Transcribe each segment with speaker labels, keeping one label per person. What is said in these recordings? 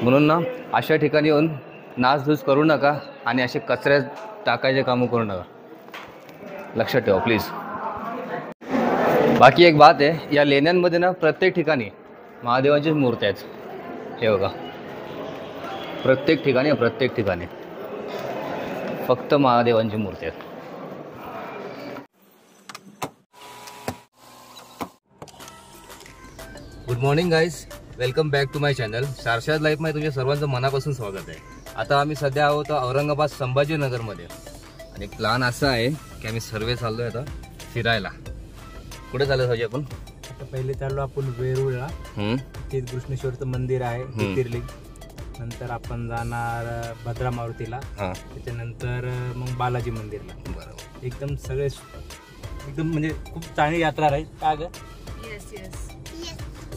Speaker 1: म्हणून ना अशा ठिकाणी येऊन नासधूस करू नका आणि असे कचऱ्यात टाकायचे कामं करू नका, लक्षात ठेवा प्लीज. बाकी एक बात आहे, या लेण्यांमध्ये ना प्रत्येक ठिकाणी महादेवांचीच मूर्ती आहेत. हे बघा, प्रत्येक ठिकाणी फक्त महादेवांची मूर्ती आहेत. Good morning guys, welcome back to my channel. सारशाद लाईफमध्ये तुमच्या सर्वांचं मनापासून स्वागत आहे. आता आम्ही सध्या आहोत औरंगाबाद संभाजीनगरमध्ये आणि प्लॅन असा आहे की आम्ही सर्वे चाललोय आता फिरायला. कुठे चाललो भाजी आपण?
Speaker 2: आता पहिले चाललो आपण वेरूळला, तिथे कृष्णेश्वरचं मंदिर आहे ज्योतिर्लिंग. नंतर आपण जाणार भद्रा मारुतीला, त्याच्यानंतर मग बालाजी मंदिरला.
Speaker 1: बरोबर,
Speaker 2: एकदम सगळे एकदम म्हणजे खूप चांगली यात्रा राहील. का ग?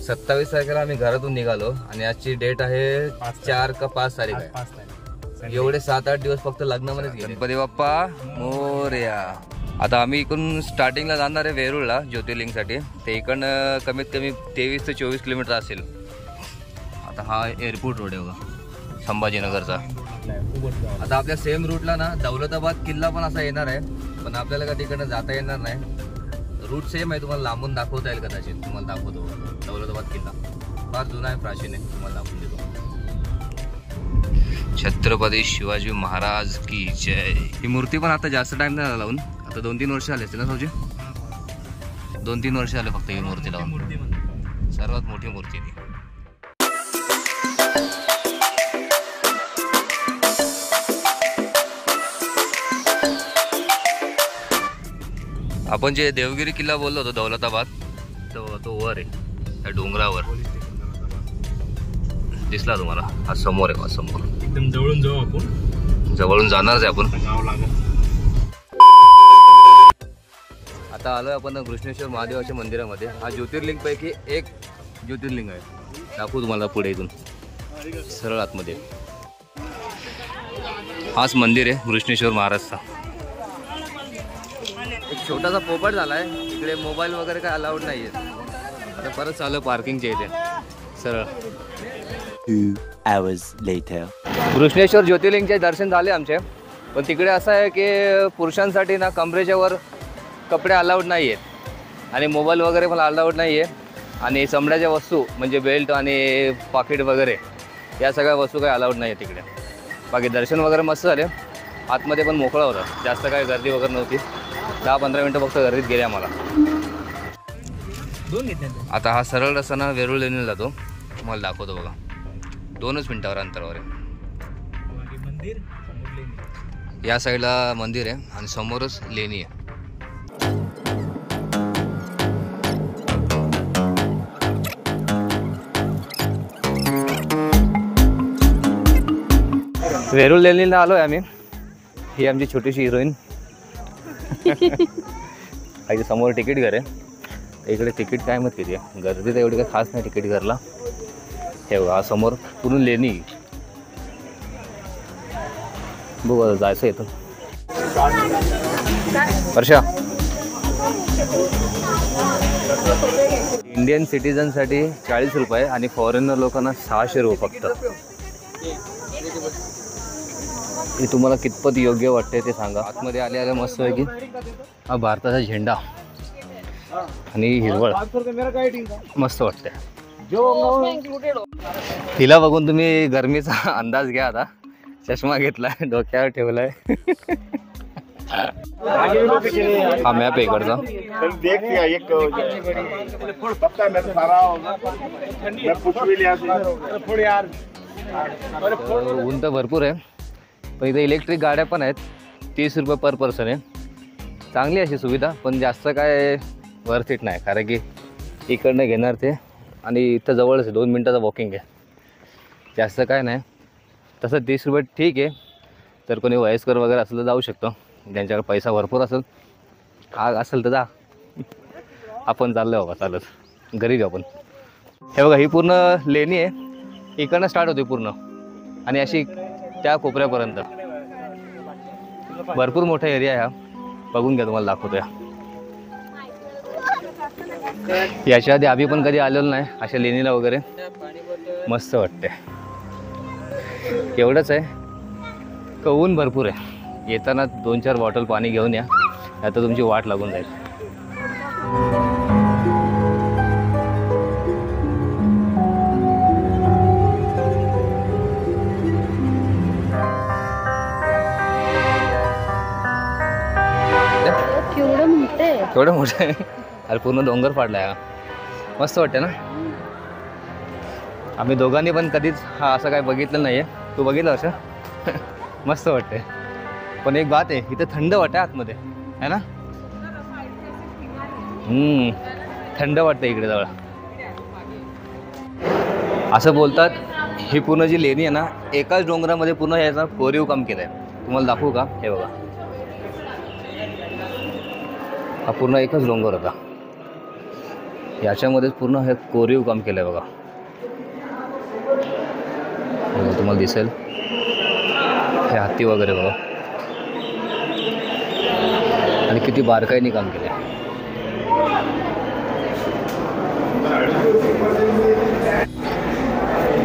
Speaker 1: 27 तारखेला आम्ही घरातून निघालो आणि आजची डेट आहे 4 का 5 तारीख आहे.
Speaker 2: 5 तारीख.
Speaker 1: एवढे 7-8 दिवस फक्त लग्नामध्येच गेले. गणपती बाप्पा मोरया. आता आम्ही इकडून स्टार्टिंगला जाणार आहे वेरूळला ज्योतिर्लिंगसाठी. ते इकडनं कमीत कमी 23 ते 24 किलोमीटर असेल. आता हा एअरपोर्ट रोड आहे बघा संभाजीनगरचा. आता आपल्या सेम रूटला ना दौलताबाद किल्ला पण असा येणार आहे, पण आपल्याला का तिकडनं जाता येणार नाही. रूट सेम आहे, तुम्हाला लांबून दाखवता येईल कदाचित. तुम्हाला दाखवतो दौलताबाद किल्ला, फार जुना आहे, प्राचीन आहे. तुम्हाला दाखवून देतो. छत्रपती शिवाजी महाराज की जय. ही मूर्ती पण आता जास्त टाइम नाही लावून, आता 2-3 वर्ष आले असते ना भाऊजी? 2-3 वर्ष आले फक्त ही मूर्ती लावून. सर्वात मोठी मूर्ती ती. आपण जे देवगिरी किल्ला बोललो होतो दौलताबाद, तो वर आहे त्या डोंगरावर. दिसला तुम्हाला? हा समोर आहे, समोर.
Speaker 2: एकदम जवळून जाऊ आपण,
Speaker 1: जवळून जाणारच आहे आपण.
Speaker 2: जावं लागेल.
Speaker 1: आता आलोय आपण कृष्णेश्वर महादेवाच्या मंदिरामध्ये. हा ज्योतिर्लिंग पैकी एक ज्योतिर्लिंग आहे. दाखवू तुम्हाला पुढे इथून सरळ आतमध्ये. हाच मंदिर आहे कृष्णेश्वर महाराजचा. एक छोटासा पोपट झालाय इकडे. मोबाईल वगैरे काय अलाउड नाहीये. आता परत चालू पार्किंगच्या इथे सरळ.
Speaker 3: 2 hours later.
Speaker 1: कृष्णेश्वर ज्योतिर्लिंगचे दर्शन झाले आमचे, पण तिकडे असं आहे की पुरुषांसाठी ना कमरेच्या वर कपडे अलाउड नाही आहेत आणि मोबाईल वगैरे पण अलाउड नाही आहे. आणि चमड्याच्या वस्तू म्हणजे बेल्ट आणि पाकिट वगैरे या सगळ्या वस्तू काही अलाउड नाही आहे तिकडे. बाकी दर्शन वगैरे मस्त झाले. आतमध्ये पण मोकळा होता, जास्त काही गर्दी वगैरे नव्हती. 10-15 मिनटं फक्त गर्दीत गेले आम्हाला. आता हा सरळ रस्ता वेरूळ लेणीला जातो. तुम्हाला दाखवतो बघा, 2च मिनिटावर अंतरावर आहे. या साईडला मंदिर आहे आणि समोरच लेणी आहे. वेरूळ लेणीला आलोय आम्ही. ही आमची छोटीशी हिरोईन. काही समोर तिकीट घर आहे. इकडे तिकीट काय मत किती आहे, गर्दी तर एवढी काही खास नाही तिकीट घरला. हे बघा समोर पूर्ण लेणी. बघू जायचं येतं. वर्षा, इंडियन सिटीजनसाठी 40 रुपये आणि फॉरेनर लोकांना 600 रुपये फक्त. हे तुम्हाला कितपत योग्य वाटते ते सांगा. आतमध्ये आले मस्त आहे की हा भारताचा झेंडा आणि हिरवळ मस्त वाटते. तिला बघून तुम्ही गरमीचा अंदाज घ्या. आता चष्मा घेतलाय, डोक्यावर ठेवलाय. हा मॅप आहे इकडचा. ऊन तर भरपूर आहे, पण इथे इलेक्ट्रिक गाड्या पण आहेत. 30 रुपये पर पर्सन आहे. चांगली अशी सुविधा, पण जास्त काय वर्थ इट नाही. कारण की इकडनं घेणार ते आणि इथं जवळच 2 मिनटाचा वॉकिंग आहे. जास्त काय नाही. तसं 30 रुपये ठीक आहे. तर कोणी वयस्कर वगैरे असलं तर जाऊ शकतो, ज्यांच्याकडे पैसा भरपूर असेल तर जा. आपण चाललो बाबा चालत घरी जाऊ आपण. हे बघा ही पूर्ण लेणी आहे. इकडनं स्टार्ट होते पूर्ण आणि अशी त्या कोपऱ्यापर्यंत. भरपूर मोठा एरिया आहे हा. बघून घ्या, तुम्हाला दाखवतो. याच्या आधी आम्ही पण कधी आलेलो नाही अशा लेणीला वगैरे. मस्त वाटते. एवढंच आहे का ऊन भरपूर आहे. येताना 2-4 बॉटल पाणी घेऊन या, आता तुमची वाट लागून जाईल. केवढं मोठं आहे. अरे पूर्ण डोंगर फाडलाय हा. मस्त वाटतं ना. आम्ही दोघांनी पण कधीच हा असं काय बघितलं नाही आहे. तू बघितलं असं? मस्त वाटते. पण एक बात आहे, इथं थंड वाटतं आतमध्ये आहे ना. थंड वाटतं इकडे जवळ. असं बोलतात ही पूर्ण जी लेणी आहे ना, एकाच डोंगरामध्ये पूर्ण याचा कोरीव काम केलं आहे. तुम्हाला दाखवू का? हे बघा, हा पूर्ण एकच डोंगर होता. याच्यामध्येच पूर्ण हे कोरीव काम केलं आहे बघा. तुम्हाला दिसेल हे हत्ती वगैरे बघा, आणि किती बारकाईने काम केलं आहे.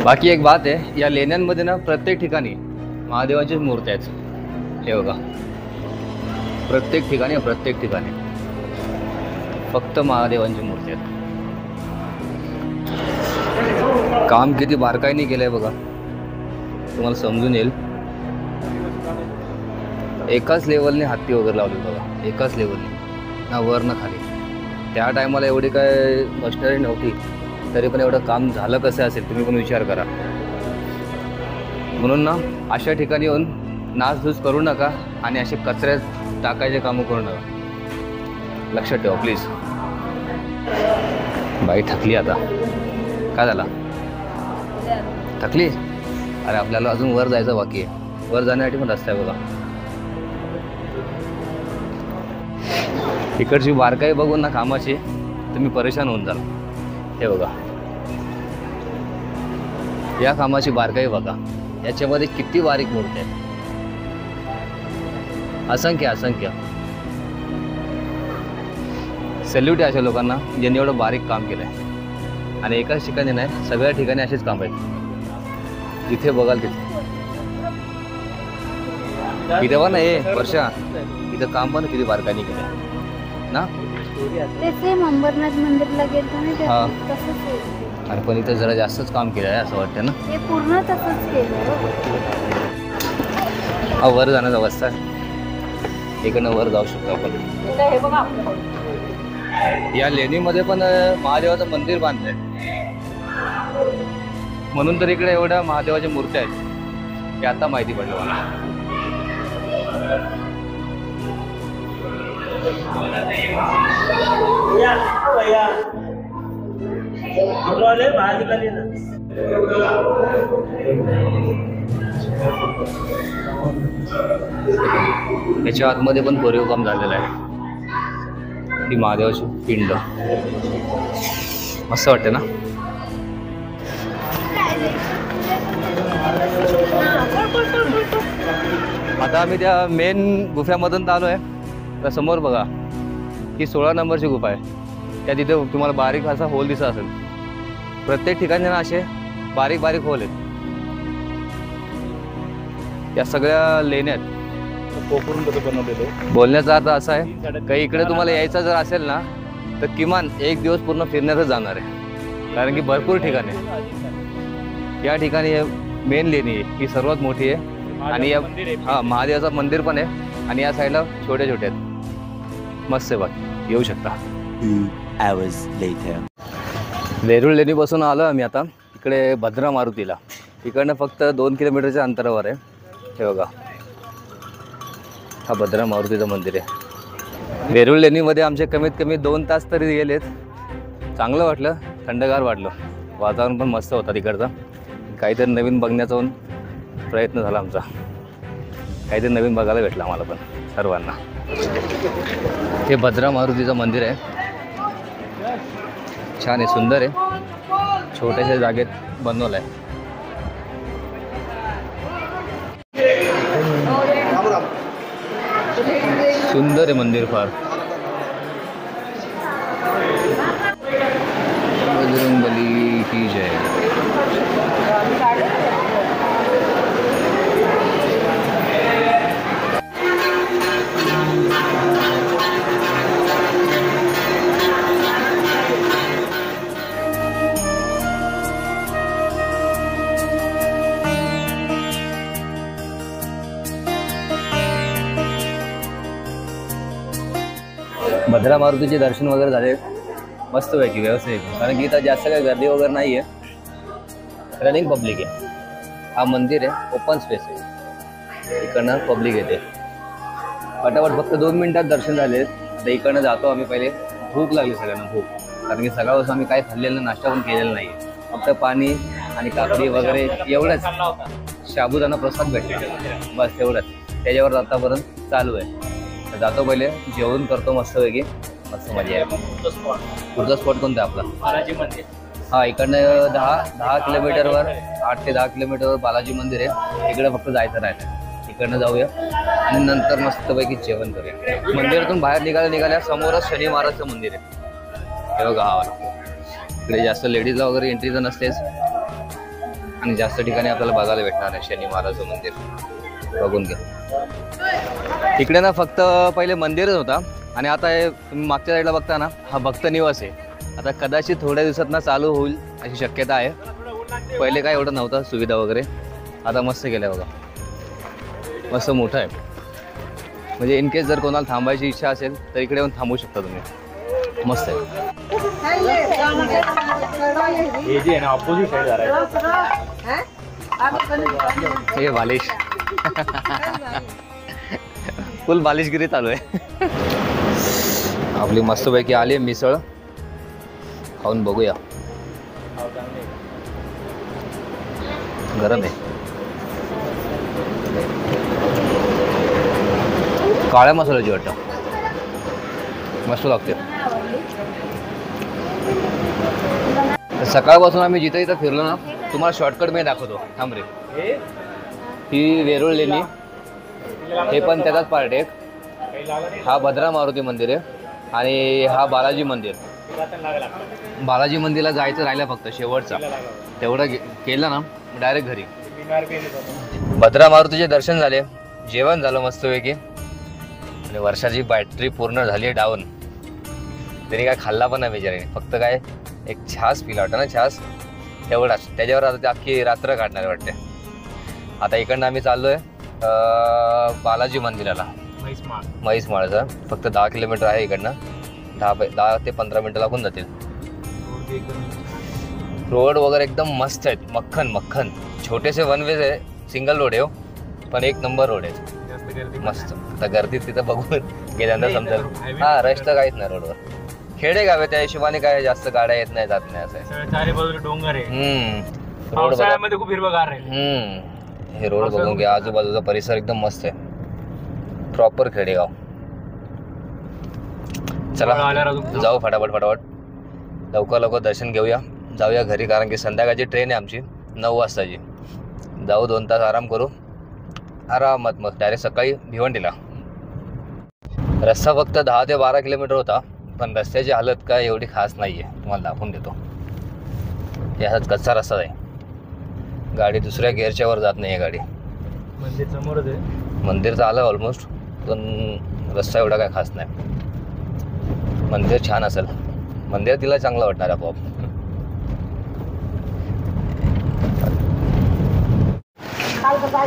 Speaker 1: बाकी एक बात आहे, या लेण्यांमध्ये ना प्रत्येक ठिकाणी महादेवाचीच मूर्ती आहेत. हे बघा, प्रत्येक ठिकाणी फक्त महादेवांची मूर्ती आहेत. काम किती बारकाईने केलं आहे बघा, तुम्हाला समजून येईल. एकाच लेवलने हत्ती वगैरे लावली बघा, एकाच लेवलने, ना वर ना खाली. त्या टायमाला एवढी काय मशिनरी नव्हती, तरी पण एवढं काम झालं कसं असेल तुम्ही पण विचार करा. म्हणून ना अशा ठिकाणी येऊन नासधूस करू नका आणि असे कचऱ्यात टाकायचे कामं करू नका. लक्षात ठेवा प्लीज. बाई थकली आता. काय झाला? थकली? अरे आपल्याला अजून वर जायचं बाकी आहे. वर जाण्यासाठी पण रस्ता आहे बघा. इकडची बारकाई बघून ना कामाची तुम्ही परेशान होऊन जाल. हे बघा, या कामाची बारकाई बघा. याच्यामध्ये किती बारीक मूर्ती आहेत, असंख्य. सॅल्यूट आहे अशा लोकांना ज्यांनी एवढं बारीक काम केलं आहे. आणि एकाच ठिकाणी नाही, सगळ्या ठिकाणी असेच काम आहेत. जिथे बघाल तिथे. इथे बघा ना, हे वर्षा, इथं काम पण किती बारकाईने केलं आहे ना.
Speaker 4: अंबरनाथ मंदिरला गेलो ना,
Speaker 1: हा.
Speaker 4: तसंच आहे.
Speaker 1: अरे पण इथं जरा जास्तच काम केलं आहे असं वाटतं ना.
Speaker 4: हे पूर्ण तसंच केलं.
Speaker 1: वर जाण्याचा रस्ता आहे, इकडनं वर जाऊ शकतो आपण. या लेणीमध्ये पण महादेवाचं मंदिर बांधलंय, म्हणून तर इकडे एवढ्या महादेवाच्या मूर्त्या आहेत हे आता माहिती पडलं मला. याच्या आतमध्ये पण कोरीव काम झालेलं आहे. ही महादेवाची पिंड मस्त वाटते ना. आता आम्ही त्या मेन गुफ्यामधून आलो आहे. तर समोर बघा, ही 16 नंबरची गुफा आहे. त्या तिथे तुम्हाला बारीक असा होल दिसत असेल. प्रत्येक ठिकाणी ना असे बारीक बारीक होल आहेत. या सगळ्या लेण्यात
Speaker 2: पोखरून कसं बनवलेलं.
Speaker 1: बोलण्याचा अर्थ असा आहे काही इकडे तुम्हाला यायचं जर असेल ना, तर किमान 1 दिवस पूर्ण फिरण्यातच जाणार आहे. कारण की भरपूर ठिकाणे या ठिकाणी मेन लेणी आहे, ही सर्वात मोठी आहे. आणि या महादेवाचं मंदिर पण आहे. आणि या साईडला छोटे छोटे आहेत. मस्त आहे बाकी, येऊ शकता.
Speaker 3: 2 hours later.
Speaker 1: वेरूळ लेणीपासून आलो आम्ही आता इकडे भद्रा मारुतीला. इकडनं फक्त 2 किलोमीटरच्या अंतरावर आहे. हे बघा, हा भद्रा मारुतीचं मंदिर आहे. वेरूळ लेणीमध्ये आमचे कमीत कमी 2 तास तरी गेलेत. चांगलं वाटलं, थंडगार वाटलं. वातावरण पण मस्त होता तिकडचा. काहीतरी नवीन बघण्याचा पण प्रयत्न झाला आमचा. काहीतरी नवीन बघायला भेटलं आम्हाला पण सर्वांना. हे भद्रा मारुतीचं मंदिर आहे. छान आहे, सुंदर आहे. छोट्याशा जागेत बनवलं आहे. सुंदर आहे मंदिर फार. बजरंगबली की जय. भद्रा मारुतीचे दर्शन वगैरे झाले मस्त पैकी व्यवस्थित, कारण की इथं जास्त काही गर्दी वगैरे नाही आहे, रनिंग पब्लिक आहे. हा मंदिर आहे, ओपन स्पेस आहे, इकडनं पब्लिक येते. फटाफट फक्त 2 मिनिटात दर्शन झाले. आता इकडनं जातो आम्ही. पहिले भूक लागली सगळ्यांना, भूक, कारण की सकाळपासून आम्ही काही खाल्लेलं, नाश्ता पण केलेला नाही, फक्त पाणी आणि काकडी वगैरे एवढंच, साबुदाणा प्रसाद भेटला बस तेवढंच. त्याच्यावर आतापर्यंत चालू आहे. तर जातो पहिले जेवण करतो मस्तपैकी, मस्त मजा आहे. पुढचा स्पॉट कोणता आपला?
Speaker 2: बालाजी मंदिर.
Speaker 1: हा, इकडनं 10 किलोमीटरवर, 8 ते 10 किलोमीटरवर बालाजी मंदिर आहे. इकडे फक्त जायचं राहिलं, इकडनं जाऊया आणि नंतर मस्तपैकी जेवण करूया. मंदिरातून बाहेर निघाल्या समोरच शनी महाराजचं मंदिर आहे. हे बघा, हा इकडे जास्त लेडीजला वगैरे एंट्री तर नसतेच, आणि जास्त ठिकाणी आपल्याला बघायला भेटणार आहे शनी महाराजचं मंदिर. बघून घ्या. इकडे ना फक्त पहिले मंदिरच होता, आणि आता हे तुम्ही मागच्या साईडला बघता ना, हा भक्त निवास आहे. आता कदाचित थोड्या दिवसात ना चालू होईल अशी शक्यता आहे. पहिले काय एवढं नव्हतं सुविधा वगैरे, आता मस्त केलं बघा, मस्त मोठं आहे. म्हणजे इन केस जर कोणाला थांबायची इच्छा असेल तर इकडे येऊन थांबू शकता तुम्ही, मस्त आहे.
Speaker 2: हे जे आहे ना ऑपोजिट साईड
Speaker 1: हे बालिश फुल बालिशगिरी चालू आहे. आपली मस्तपैकी आली आहे मिसळ, खाऊन बघूया. गरम आहे, काळ्या मसाल्याची वाटतं, मस्त लागते. सकाळपासून आम्ही जिथं इथं फिरलो ना, तुम्हाला शॉर्टकट मी दाखवतो. थांब रे. ही वेरूळ लेणी, हे पण त्याचाच पार्ट आहे. हा भद्रा मारुती मंदिर आहे, आणि हा बालाजी मंदिर. बालाजी मंदिरला जायचं राहिलं फक्त शेवटचा, तेवढं केलं ना डायरेक्ट घरी. भद्रा मारुतीचे दर्शन झाले, जेवण झालं मस्तपैकी, आणि वर्षाची बॅटरी पूर्ण झाली आहे डाऊन. तरी काय खाल्ला पण नाही बिचाराने, फक्त काय एक छास पिला वाटतं ना, छास तेवढाच. त्याच्यावर आता अख्खी रात्र काढणार वाटते. आता इकडनं आम्ही चाललोय बालाजी मंदिराला, म्हैसमाळचं. फक्त 10 किलोमीटर आहे इकडनं, 10 ते 15 मिनटं लागून जातील. रोड वगैरे एकदम मस्त आहेत, मक्खन. छोटेसे वन वे आहे, सिंगल रोड आहे, पण एक नंबर रोड आहे, मस्त. आता गर्दी तिथं बघून गेल्यानंतर समजेल. हा, रश तर काहीच नाही रोडवर. खेडेगाव आहे, त्या हिशोबाने काय जास्त गाड्या येत नाही, जात नाही, असं आहे.
Speaker 2: चारी बाजूला डोंगर आहे,
Speaker 1: रोड
Speaker 2: पावसाळ्यामध्ये खूप हिरवगार आहे.
Speaker 1: हे रोड बघून घ्या, आजूबाजूचा परिसर एकदम मस्त आहे, प्रॉपर खेडेगाव. चला जाऊ फटाफट, लवकर दर्शन घेऊया, जाऊया घरी, कारण की संध्याकाळची ट्रेन आहे आमची 9 वाजताची. जाऊ 2 तास आराम करू, आरामात, मग डायरेक्ट सकाळी भिवंडीला. रस्ता फक्त 10 ते 12 किलोमीटर होता, पण रस्त्याची हालत काय एवढी खास नाही आहे, तुम्हाला दाखवून देतो. याचाच कच्चा रस्ता आहे, गाडी दुसऱ्या गिअरच्या वर जात नाही आहे गाडी.
Speaker 2: मंदिर समोरच आहे,
Speaker 1: मंदिर तर आलं ऑलमोस्ट, पण रस्ता एवढा काय खास नाही. मंदिर छान असेल, मंदिर तिला चांगलं वाटणार आपोआप.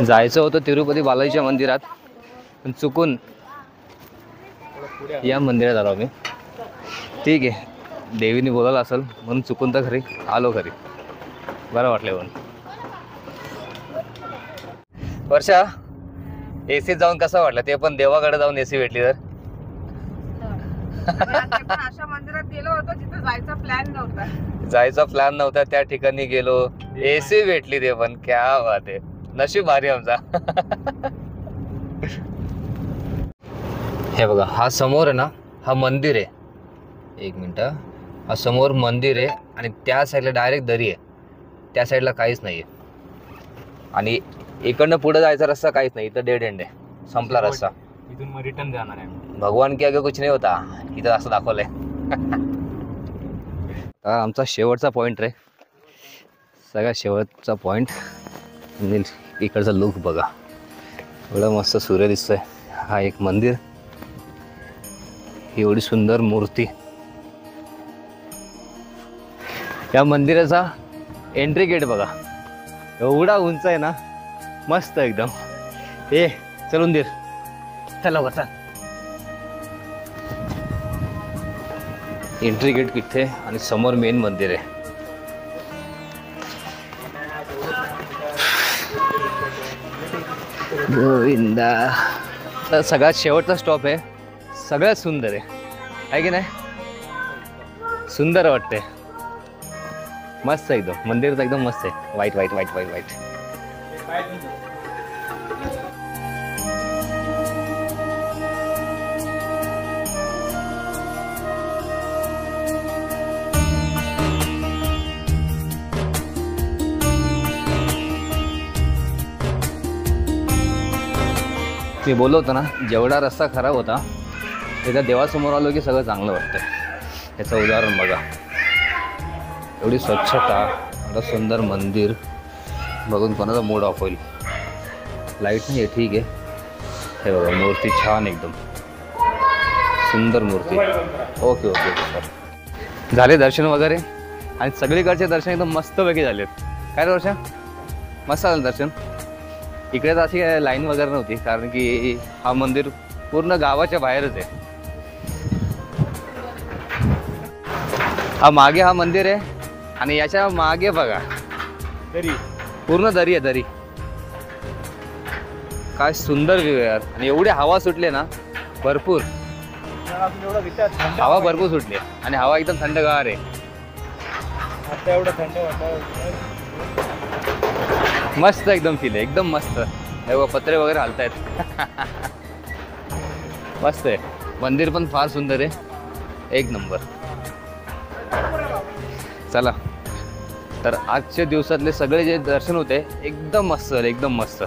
Speaker 1: जायचं होतं तिरुपती बालाजीच्या मंदिरात, पण चुकून या मंदिरात आलो आम्ही. ठीक आहे, देवीने बोलावलं असेल म्हणून चुकून तर खरी आलो घरी, बरं वाटलं म्हणून. वर्षा, एसीत जाऊन कसं वाटलं? ते पण देवाकडे जाऊन एसी भेटली तर.
Speaker 5: अशा मंदिरात गेलो होतो जिथे
Speaker 1: जायचा प्लॅन नव्हता, त्या ठिकाणी गेलो, एसी भेटली, ते पण क्या बात आहे, नशीब भारी आमचा. हे बघा, हा समोर आहे ना, हा मंदिर आहे. एक मिनिट, हा समोर मंदिर आहे, आणि त्या साईडला डायरेक्ट दरी आहे, त्या साईडला काहीच नाही आहे. आणि इकडनं पुढे जायचा रस्ता काहीच नाही, इथं डेड एंड आहे, संपला रस्ता.
Speaker 2: इथून मग रिटर्न जाणार आहे.
Speaker 1: भगवान की आगे कुछ नाही होता, इथं असं दाखवलंय. आमचा शेवटचा पॉईंट रे, सगळ्यात शेवटचा पॉईंट. इकडचा लुक बघा, एवढा मस्त सूर्य दिसतोय. हा एक मंदिर, एवढी सुंदर मूर्ती. या मंदिराचा एंट्री गेट बघा, एवढा उंच आहे ना, मस्त एकदम. चलून दे, चला बसा. एंट्री गेट तिथे आणि समोर मेन मंदिर आहे. गोविंदा. तर सगळ्यात शेवटचा स्टॉप आहे. सगळ्यात सुंदर आहे की नाही? सुंदर वाटते. मस्त एकदम. मंदिर तर एकदम मस्त आहे. White white white white white. मी बोललो होतो ना, जेवढा रस्ता खराब होता त्याच्या देवासमोर आलो की सगळं चांगलं वाटतं. याचं उदाहरण बघा. एवढी स्वच्छता, एवढं सुंदर मंदिर बघून कोणाचा मूड ऑफ होईल. लाईट नाही आहे ठीक आहे. हे बघा मूर्ती छान एकदम सुंदर मूर्ती. Okay okay okay sir. झाले दर्शन वगैरे आणि सगळीकडचे दर्शन एकदम मस्तपैकी झालेत. काय रे वर्षा? मस्त झालं दर्शन. इकडे तर अशी लाईन वगैरे नव्हती कारण की हा मंदिर पूर्ण गावाच्या बाहेरच आहे. हा मागे हा मंदिर आहे आणि याच्या मागे बघा दरी, पूर्ण दरी आहे दरी. काय सुंदर व्ह्यू आहे यार. आणि एवढी हवा सुटले ना भरपूर. हवा भरपूर सुटली आणि हवा एकदम थंडगार आहे.
Speaker 2: एवढं थंड वाटतं.
Speaker 1: मस्त एकदम फील आहे. एकदम मस्त. हे बघा पत्रे वगैरे हलतायत. मस्त आहे. मंदिर पण फार सुंदर आहे. एक नंबर. चला तर आजच्या दिवसातले सगळे जे दर्शन होते एकदम मस्त झाले. एकदम मस्त.